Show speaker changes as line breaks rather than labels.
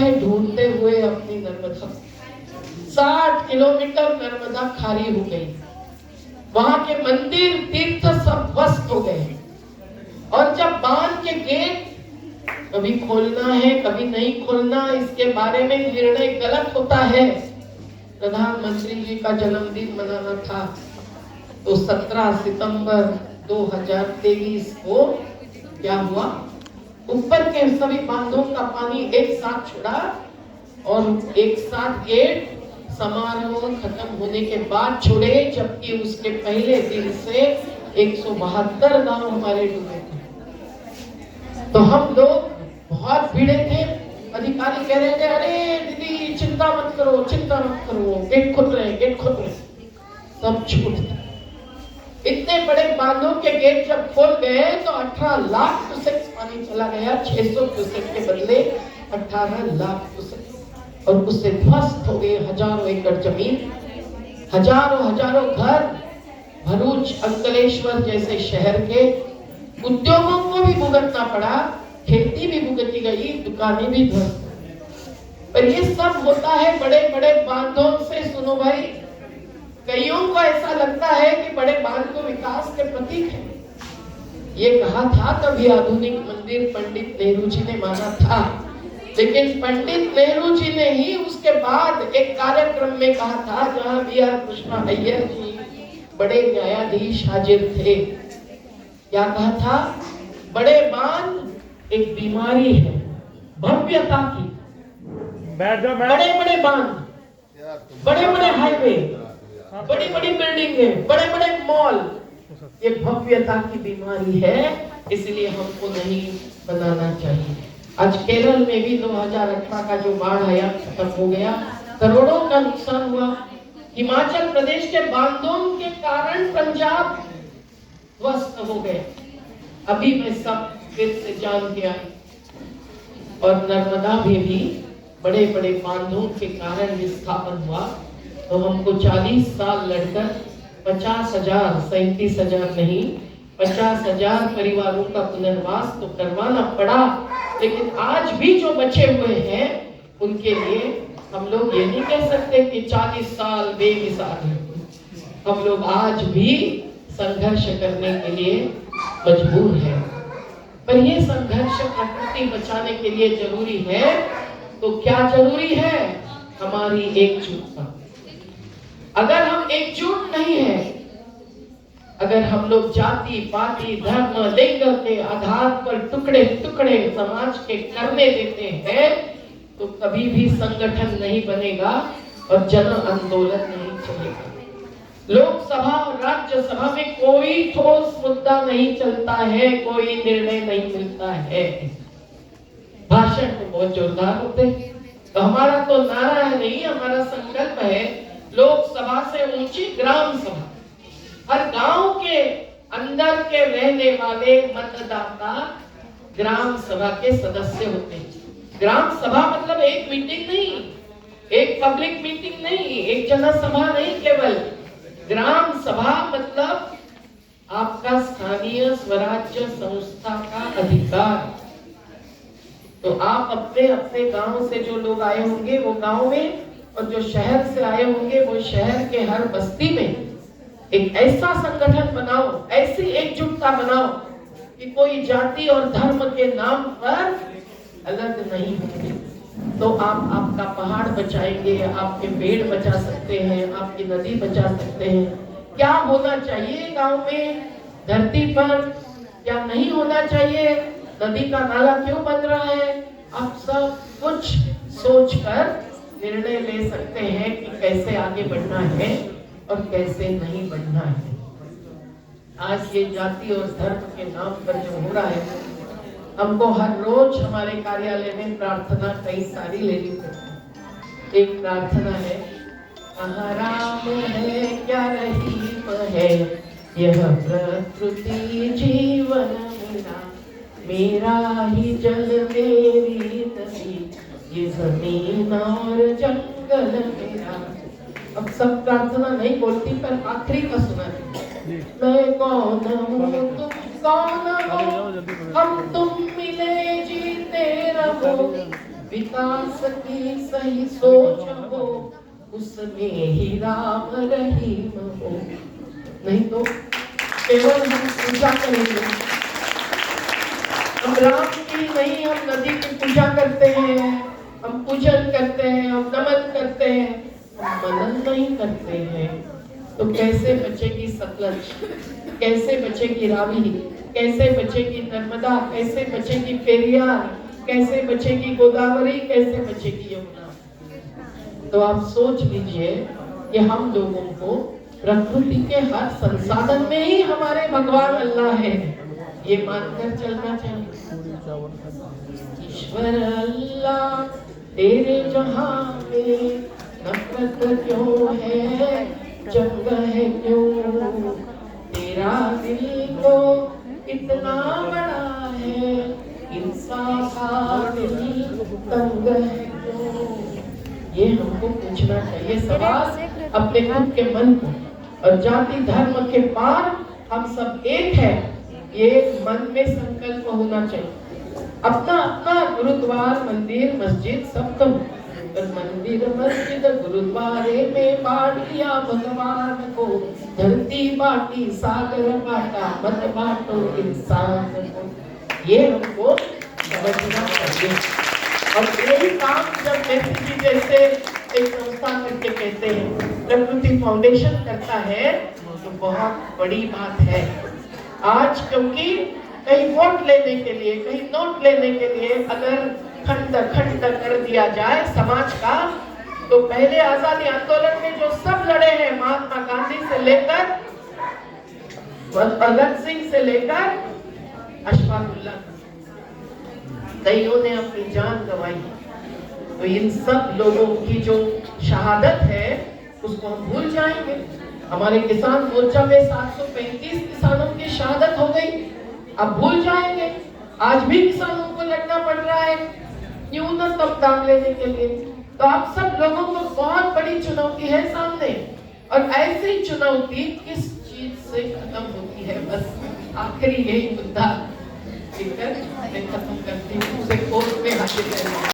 है ढूंढते हुए अपनी नर्मदा। 60 किलोमीटर नर्मदा खारी हो गई, वहां के मंदिर तीर्थ सब ध्वस्त हो गए। और जब बांध के गेट कभी खोलना है कभी नहीं खोलना, इसके बारे में निर्णय गलत होता है। प्रधानमंत्री जी का जन्मदिन मनाना था, तो 17 सितंबर 2023 को क्या हुआ, ऊपर के सभी बांधों का पानी एक साथ छोड़ा और एक साथ गेट समारोह खत्म होने के बाद छोड़े, जबकि उसके पहले दिन से 172 गांव हमारे डूबे थे। तो हम लोग बहुत भीड़े थे। अधिकारी कह रहे थे, अरे दीदी चिंता मत करो, चिंता मत करो, गेट खुल रहे, गेट खुल रहे। सब झूठ था। इतने बड़े बांधों के गेट जब खोल गए तो 18 लाख क्यूसेक पानी चला गया। 600 क्यूसेक के बदले 18 लाख क्यूसेक, और उससे ध्वस्त हो गए हजारों एकड़ जमीन, हजारों घर। भरूच, अंकलेश्वर जैसे शहर के उद्योगों को भी भुगतना पड़ा, खेती भी भुगती गई, दुकानें भी ध्वस्त। पर ये सब होता है बड़े बड़े बांधों से। सुनो भाई, कईयों को ऐसा लगता है कि बड़े बांध तो विकास के प्रतीक है। ये कहा था कभी आधुनिक मंदिर पंडित नेहरू जी ने माना था, लेकिन पंडित नेहरू जी ने ही उसके बाद एक कार्यक्रम में कहा था, जहां B.R. कृष्णा अय्यर जी बड़े न्यायाधीश हाजिर थे। क्या कहा था, बड़े बांध एक बीमारी है भव्यता की। बड़े बड़े बांध, बड़े बड़े हाईवे, बड़ी बड़ी बिल्डिंगें, बड़े बड़े मॉल, ये भव्यता की बीमारी है, इसलिए हमको नहीं बनाना चाहिए। आज केरल में भी 2018 का जो बाढ़ आया खत्म हो गया, करोड़ों का नुकसान हुआ। हिमाचल प्रदेश के बांधों के कारण पंजाब ध्वस्त हो गए। अभी मैं सब फिर से जान के आई। और नर्मदा में भी बड़े बड़े बांधों के कारण विस्थापन हुआ, तो हमको 40 साल लड़कर 50,000, 37,000 नहीं, 50,000 परिवारों का पुनर्वास तो करवाना पड़ा। लेकिन आज भी जो बचे हुए हैं उनके लिए हम लोग ये नहीं कह सकते कि 40 साल बेमिसाल है। हम लोग आज भी संघर्ष करने के लिए मजबूर हैं। पर ये संघर्ष प्रकृति बचाने के लिए जरूरी है। तो क्या जरूरी है, हमारी एकजुटता। अगर हम एकजुट नहीं है, अगर हम लोग जाति पाति धर्म लिंग के आधार पर टुकड़े टुकड़े समाज के करने देते हैं, तो कभी भी संगठन नहीं बनेगा और जन आंदोलन नहीं चलेगा। लोकसभा और राज्यसभा में कोई ठोस मुद्दा नहीं चलता है, कोई निर्णय नहीं मिलता है। भाषण तो बहुत जोरदार होते हैं। तो हमारा तो नारा है नहीं, हमारा संकल्प है लोकसभा से ऊंची ग्राम सभा। हर गांव के अंदर के रहने वाले मतदाता ग्राम सभा के सदस्य होते हैं। ग्राम सभा मतलब एक मीटिंग नहीं, एक पब्लिक मीटिंग नहीं, एक जनसभा नहीं, केवल ग्राम सभा मतलब आपका स्थानीय स्वराज्य संस्था का अधिकार। तो आप अपने अपने गांव से जो लोग आए होंगे वो गांव में, और जो शहर से आए होंगे वो शहर के हर बस्ती में एक ऐसा संगठन बनाओ, ऐसी एकजुटता बनाओ कि कोई जाति और धर्म के नाम पर अलग नहीं होंगे। तो आप आपका पहाड़ बचाएंगे, आपके पेड़ बचा सकते हैं, आपकी नदी बचा सकते हैं। क्या होना चाहिए गांव में, धरती पर क्या नहीं होना चाहिए, नदी का नाला क्यों बन रहा है, आप सब कुछ सोचकर निर्णय ले सकते हैं कि कैसे आगे बढ़ना है और कैसे नहीं बढ़ना है। आज ये जाति और धर्म के नाम पर जो हो रहा है, हमको हर रोज हमारे कार्यालय में प्रार्थना कई सारी लेनी पड़ती है। एक प्रार्थना है, कहाँ राम है क्या रहीम है, यह प्रकृति जीवन मेरा, मेरा ही जल मेरी नदी, ये जमीन और जंगल मेरा। अब सब प्रार्थना नहीं बोलती, पर आखिरी का सुना है, मैं कौन हूँ तुम कौन हो, हम तुम मिले जीते रहो, विकास की सही सोच हो, उसमें ही राम रहीम हो। नहीं तो केवल हम पूजा करेंगे, हम राम की नहीं, हम नदी की पूजा करते हैं, हम पूजन करते हैं, हम नमन करते हैं, हम मनन नहीं करते हैं, तो कैसे बचेगी सतलज, कैसे बचेगी रावी, कैसे बचेगी नर्मदा, कैसे बचेगी पेरियार, कैसे बचेगी गोदावरी, कैसे बचेगी यमुना। तो आप सोच लीजिए कि हम लोगों को प्रकृति के हर संसाधन में ही हमारे भगवान अल्लाह है, ये मानकर चलना चाहिए। ईश्वर अल्लाह तेरे जहां में नफरत क्यों है, जंग है क्यों, तेरा दिल तो इतना बड़ा है, इंसान का दिल तंग है क्यों। ये हमको पूछना चाहिए सवाल अपने खुद के मन को। और जाति धर्म के पार हम सब एक है, ये मन में संकल्प होना चाहिए। अपना अपना गुरुद्वार, मंदिर, मस्जिद सब तो, मंदिर मस्जिद गुरुद्वारे में बांट दिया भगवान को, धरती बांटी सागर बांटा, मत बांटो इंसान को। ये हमको समझना चाहिए। और यही काम जब नेहरू जी जैसे एक संस्था करके कहते हैं, प्रकृति फाउंडेशन करता है, तो बहुत बड़ी बात है। आज क्योंकि कहीं वोट लेने के लिए, कहीं नोट लेने के लिए अगर खंड खंड कर दिया जाए समाज का, तो पहले आजादी आंदोलन में जो सब लड़े हैं, महात्मा गांधी से लेकर भगत सिंह से लेकर अशफाकुल्लाह, कईयों ने अपनी जान गंवाई। तो इन सब लोगों की जो शहादत है उसको हम भूल जाएंगे। हमारे किसान मोर्चा में 735 किसानों की शहादत हो गई, अब भूल जाएंगे। आज भी किसानों को लड़ना पड़ रहा है न्यूनतम दाम लेने के लिए। तो आप सब लोगों को बहुत बड़ी चुनौती है सामने, और ऐसी चुनौती किस चीज से खत्म होती है, बस आखिरी यही मुद्दा